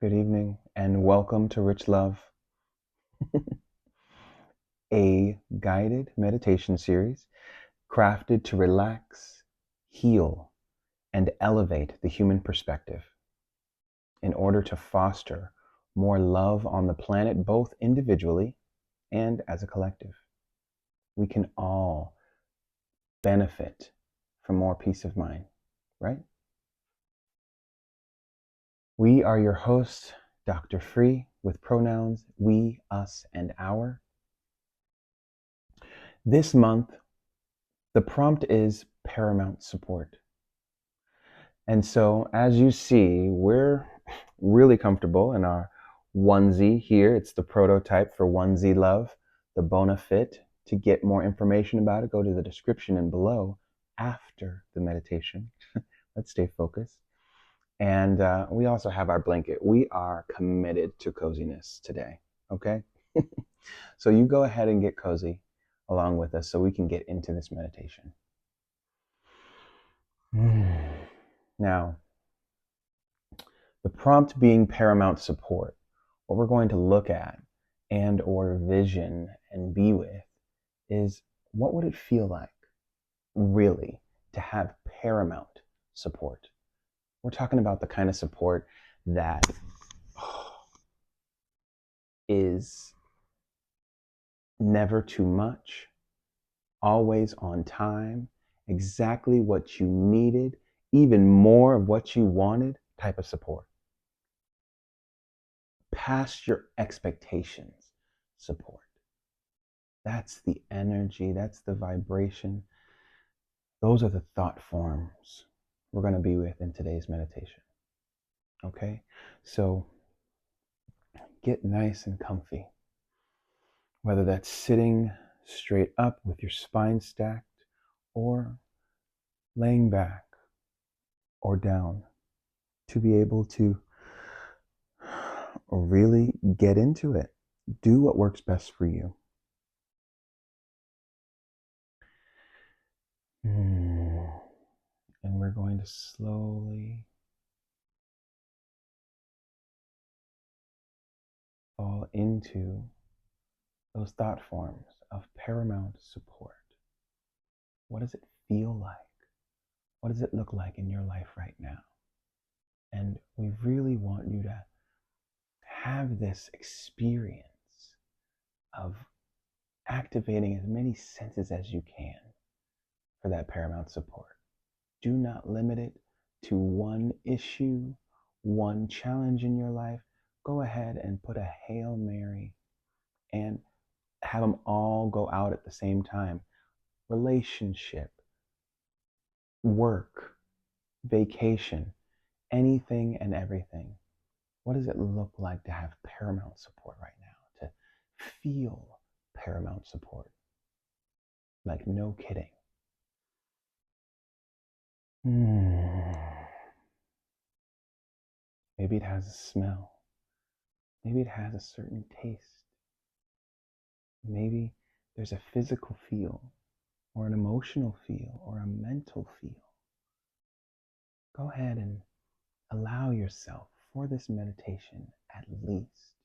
Good evening, and welcome to Rich Love, a guided meditation series crafted to relax, heal, and elevate the human perspective in order to foster more love on the planet, both individually and as a collective. We can all benefit from more peace of mind, right? We are your hosts, Dr. Free, with pronouns we, us, and our. This month, the prompt is paramount support. And so, as you see, we're really comfortable in our onesie here. It's the prototype for Onesie Love, the bona fit. To get more information about it, go to the description and below after the meditation. Let's stay focused. And we also have our blanket. We are committed to coziness today, okay? So you go ahead and get cozy along with us so we can get into this meditation. Now, the prompt being paramount support, what we're going to look at and or vision and be with is what would it feel like really to have paramount support? We're talking about the kind of support that is never too much, always on time, exactly what you needed, even more of what you wanted type of support. Past your expectations support. That's the energy, that's the vibration. Those are the thought forms we're going to be with in today's meditation. Okay? So get nice and comfy. Whether that's sitting straight up with your spine stacked or laying back or down to be able to really get into it. Do what works best for you. And we're going to slowly fall into those thought forms of paramount support. What does it feel like? What does it look like in your life right now? And we really want you to have this experience of activating as many senses as you can for that paramount support. Do not limit it to one issue, one challenge in your life. Go ahead and put a Hail Mary and have them all go out at the same time. Relationship, work, vacation, anything and everything. What does it look like to have paramount support right now? To feel paramount support? Like, no kidding. Maybe it has a smell. Maybe it has a certain taste. Maybe there's a physical feel, or an emotional feel, or a mental feel. Go ahead and allow yourself for this meditation at least,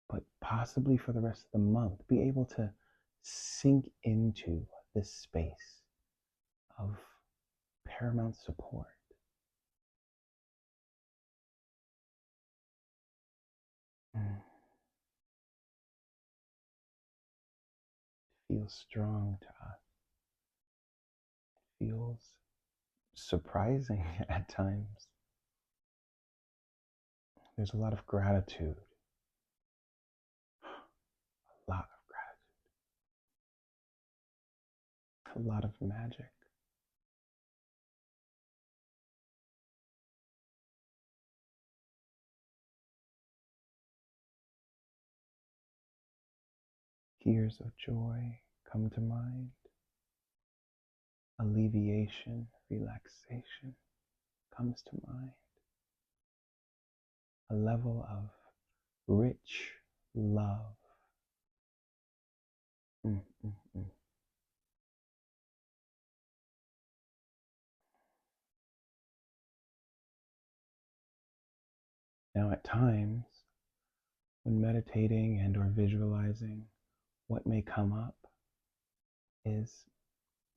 but possibly for the rest of the month, be able to sink into this space of paramount support. Feels strong to us. It feels surprising at times. There's a lot of gratitude. A lot of gratitude. A lot of magic. Tears of joy come to mind. Alleviation, relaxation comes to mind. A level of rich love. Mm, mm, mm. Now, at times, when meditating and or visualizing, what may come up is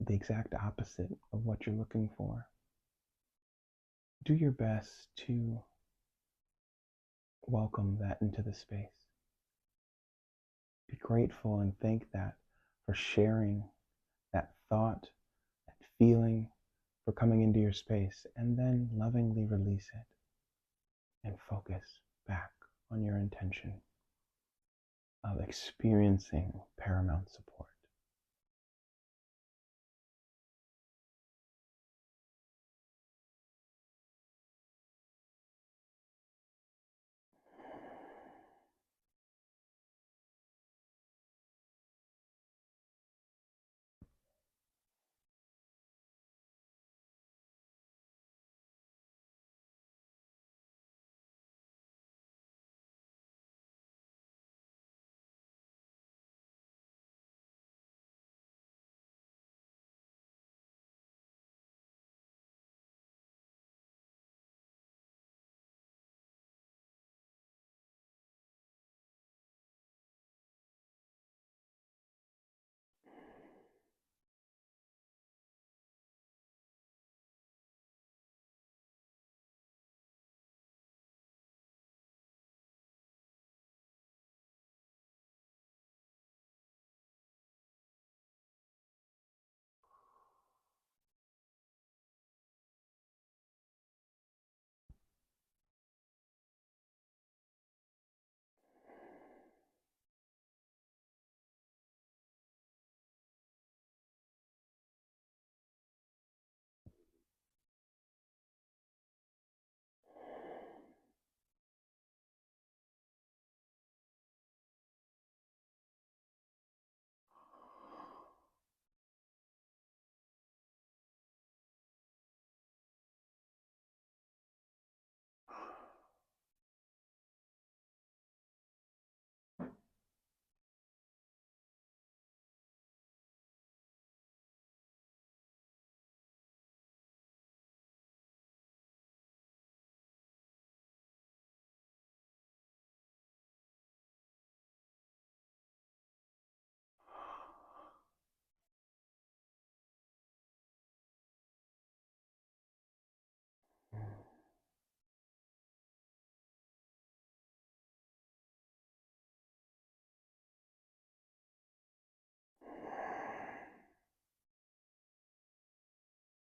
the exact opposite of what you're looking for. Do your best to welcome that into the space. Be grateful and thank that for sharing that thought, that feeling, for coming into your space, and then lovingly release it and focus back on your intention of experiencing paramount support.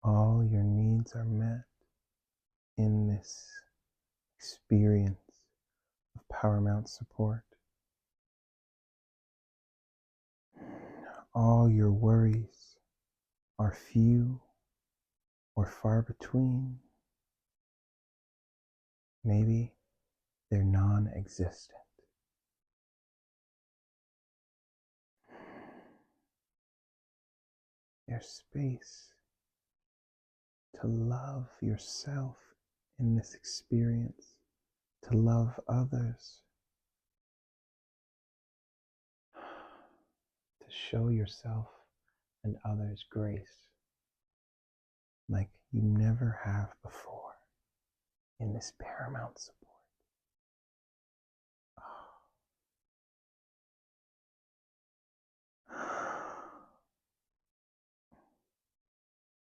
All your needs are met in this experience of paramount support. All your worries are few or far between. Maybe they're non-existent. There's space to love yourself in this experience, to love others, to show yourself and others grace like you never have before in this paramount support.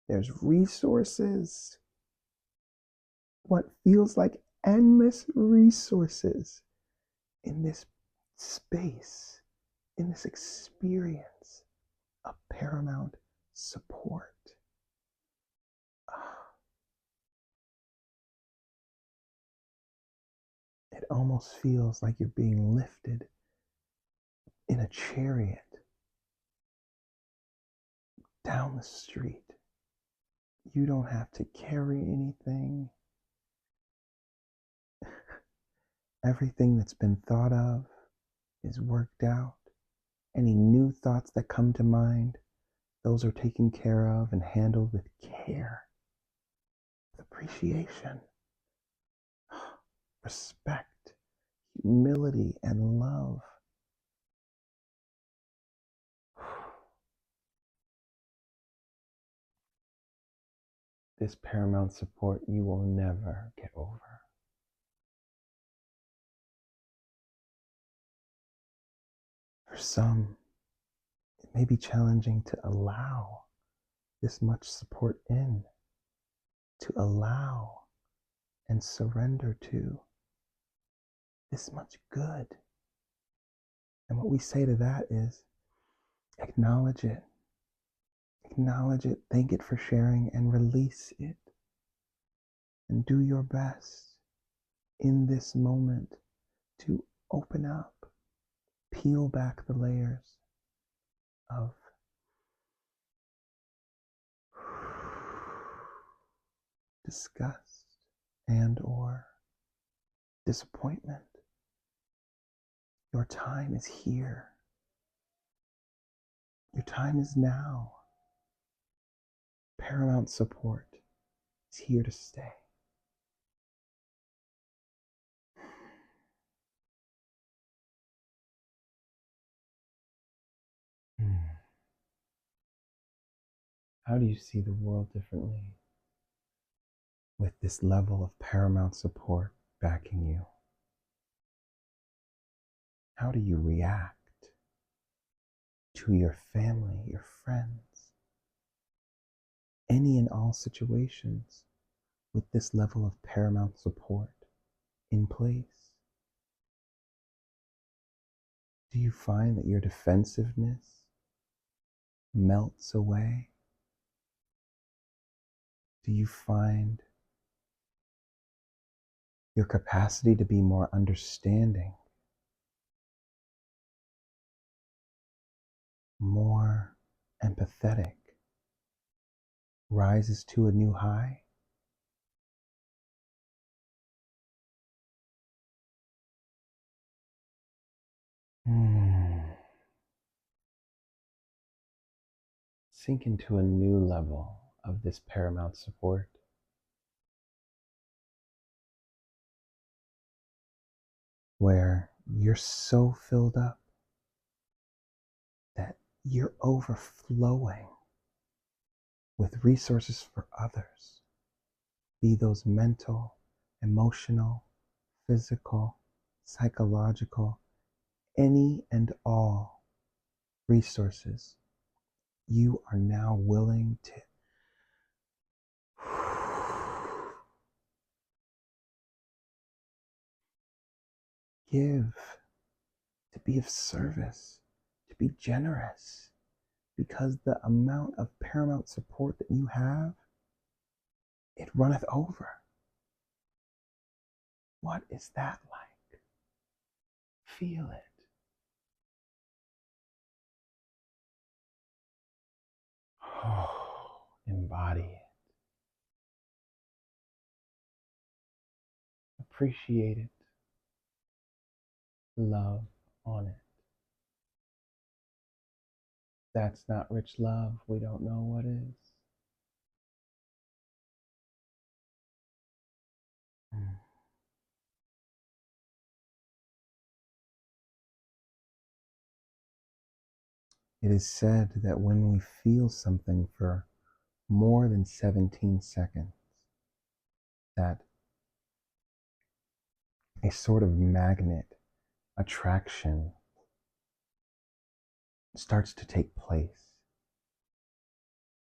There's resources, what feels like endless resources in this space, in this experience of paramount support. It almost feels like you're being lifted in a chariot down the street. You don't have to carry anything. Everything that's been thought of is worked out. Any new thoughts that come to mind, those are taken care of and handled with care, with appreciation, respect, humility, and love. This paramount support you will never get over. For some, it may be challenging to allow this much support in, to allow and surrender to this much good. And what we say to that is acknowledge it, thank it for sharing, and release it. And do your best in this moment to open up, peel back the layers of disgust and or disappointment. Your time is here. Your time is now. Paramount support is here to stay. How do you see the world differently with this level of paramount support backing you? How do you react to your family, your friends, any and all situations with this level of paramount support in place? Do you find that your defensiveness melts away? Do you find your capacity to be more understanding, more empathetic, rises to a new high? Sink into a new level of this paramount support. Where you're so filled up that you're overflowing with resources for others, be those mental, emotional, physical, psychological, any and all resources. You are now willing to give, to be of service, to be generous, because the amount of paramount support that you have, it runneth over. What is that like? Feel it. Oh, embody it. Appreciate it. Love on it. That's not rich love. We don't know what is. It is said that when we feel something for more than 17 seconds, that a sort of magnet attraction starts to take place.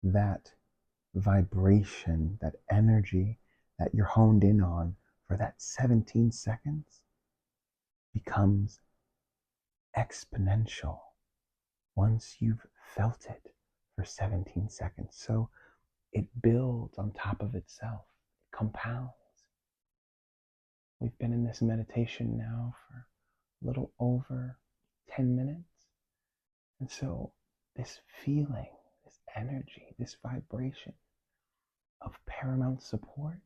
That vibration, that energy that you're honed in on for that 17 seconds becomes exponential once you've felt it for 17 seconds. So it builds on top of itself, it compounds. We've been in this meditation now for a little over 10 minutes. And so this feeling, this energy, this vibration of paramount support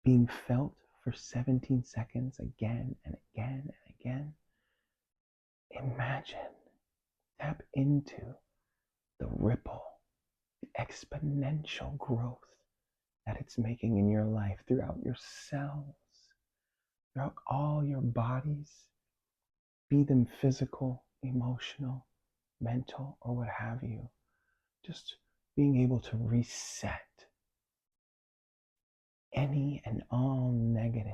being felt for 17 seconds again and again and again. Imagine, tap into the ripple, the exponential growth that it's making in your life throughout your cells, throughout all your bodies, be them physical, emotional, mental, or what have you. Just being able to reset any and all negative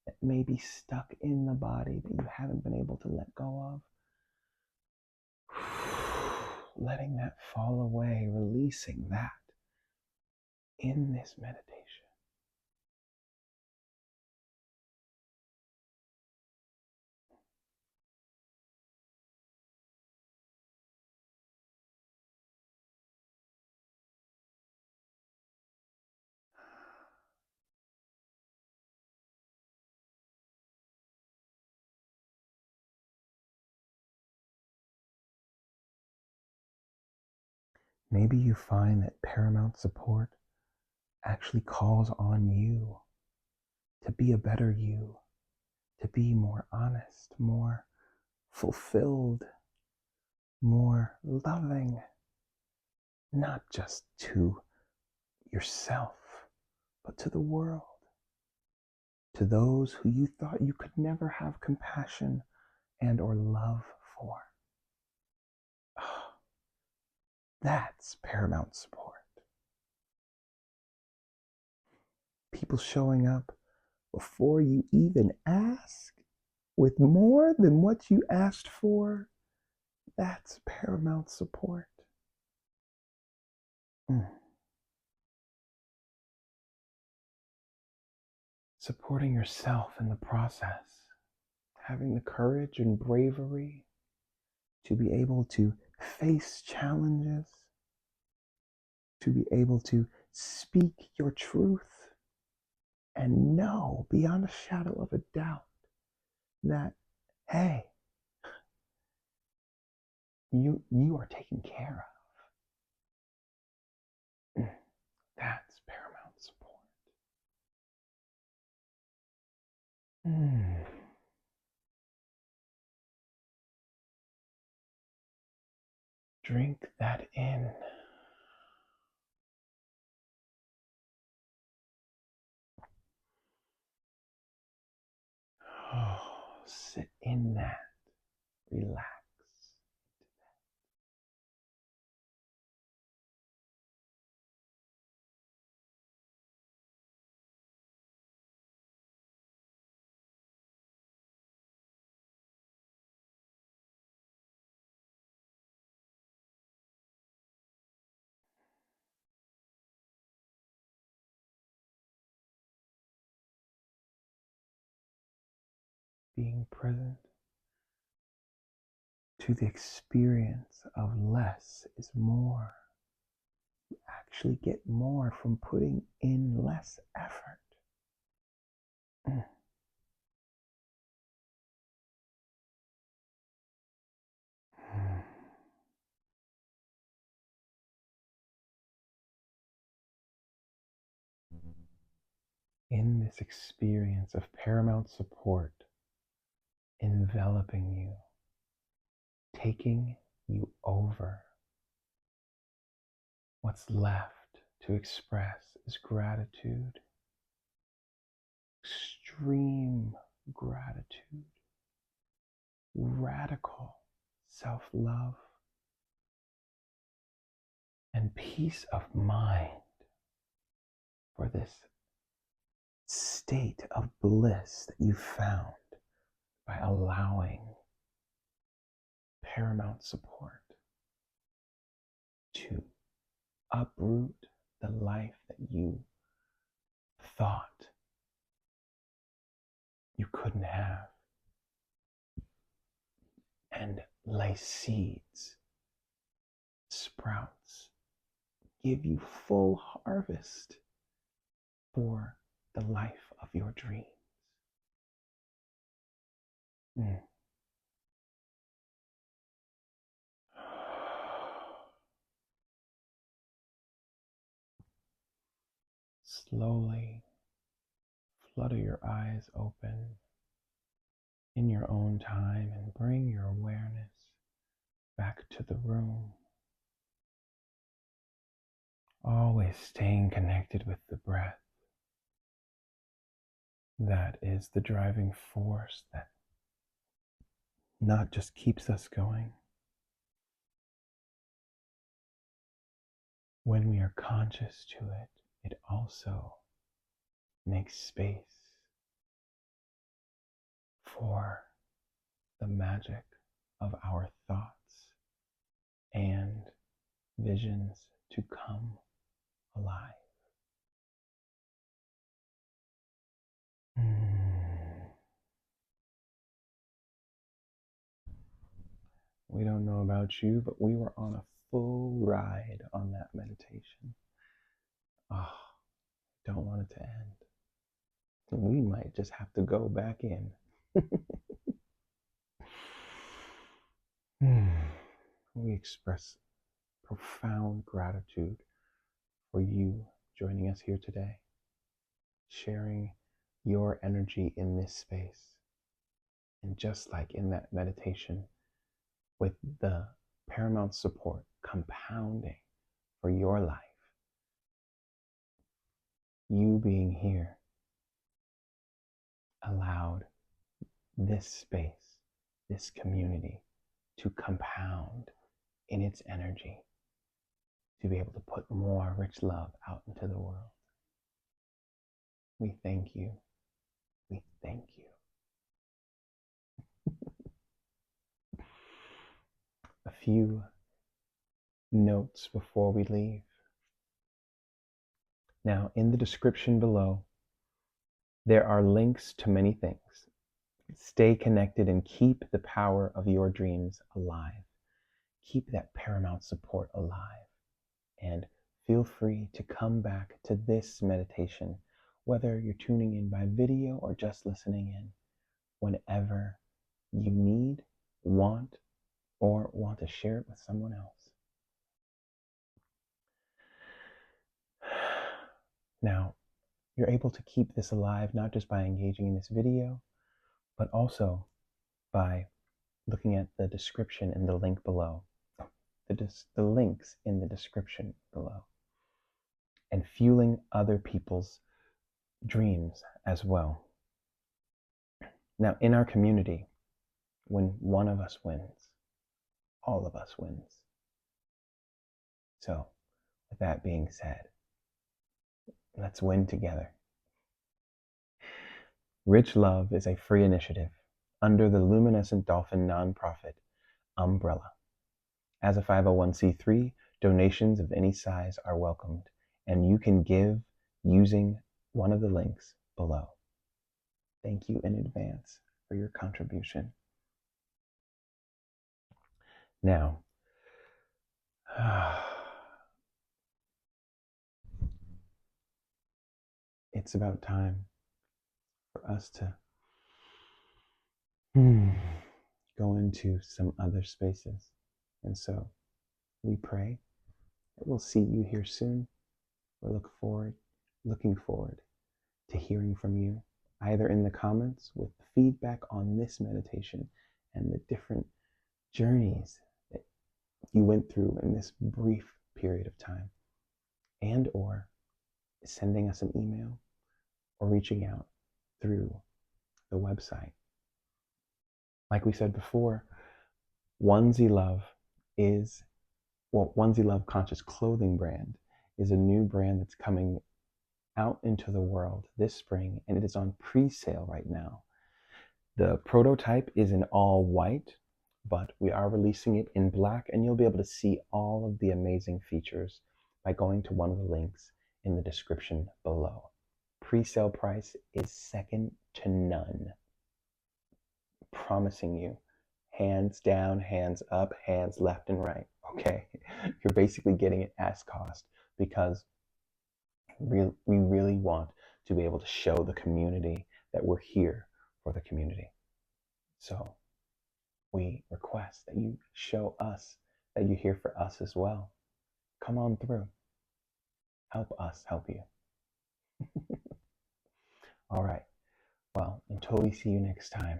that may be stuck in the body that you haven't been able to let go of. Letting that fall away, releasing that in this meditation. Maybe you find that paramount support actually calls on you to be a better you, to be more honest, more fulfilled, more loving, not just to yourself, but to the world, to those who you thought you could never have compassion and or love for. That's paramount support. People showing up before you even ask with more than what you asked for. That's paramount support. Supporting yourself in the process, having the courage and bravery to be able to face challenges, to be able to speak your truth and know beyond a shadow of a doubt that, hey, you are taken care of. That's paramount support. Drink that in. Oh, sit in that. Relax. Being present to the experience of less is more. You actually get more from putting in less effort. In this experience of paramount support enveloping you, taking you over, what's left to express is gratitude, extreme gratitude, radical self-love, and peace of mind for this state of bliss that you found by allowing paramount support to uproot the life that you thought you couldn't have and lay seeds, sprouts, give you full harvest for the life of your dreams. Slowly flutter your eyes open in your own time and bring your awareness back to the room. Always staying connected with the breath. That is the driving force that not just keeps us going. When we are conscious to it, it also makes space for the magic of our thoughts and visions to come alive. We don't know about you, but we were on a full ride on that meditation. Oh, don't want it to end. We might just have to go back in. We express profound gratitude for you joining us here today, sharing your energy in this space. And just like in that meditation, with the paramount support compounding for your life, you being here allowed this space, this community, to compound in its energy, to be able to put more rich love out into the world. We thank you. We thank you. A few notes before we leave. Now, in the description below, there are links to many things. Stay connected and keep the power of your dreams alive. Keep that paramount support alive. And feel free to come back to this meditation, whether you're tuning in by video or just listening in, whenever you need, want, or want to share it with someone else. Now, you're able to keep this alive not just by engaging in this video, but also by looking at the description and the link below, the links in the description below, and fueling other people's dreams as well. Now, in our community, when one of us wins, all of us wins. So, with that being said, let's win together. Rich Love is a free initiative under the Luminescent Dolphin nonprofit umbrella. As a 501c3, donations of any size are welcomed, and you can give using one of the links below. Thank you in advance for your contribution. Now, it's about time for us to go into some other spaces. And so we pray that we'll see you here soon. We're looking forward to hearing from you, either in the comments with feedback on this meditation and the different journeys that you went through in this brief period of time, and or sending us an email or reaching out through the website. Like we said before, Onesie Love Conscious Clothing brand is a new brand that's coming out into the world this spring, and it is on pre-sale right now. The prototype is in all white, but we are releasing it in black, and you'll be able to see all of the amazing features by going to one of the links in the description below. Pre-sale price is second to none. Promising you, hands down, hands up, hands left and right. Okay, you're basically getting it as cost, because we really want to be able to show the community that we're here for the community. So we request that you show us that you're here for us as well. Come on through. Help us help you. All right. Well, until we see you next time,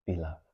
be loved.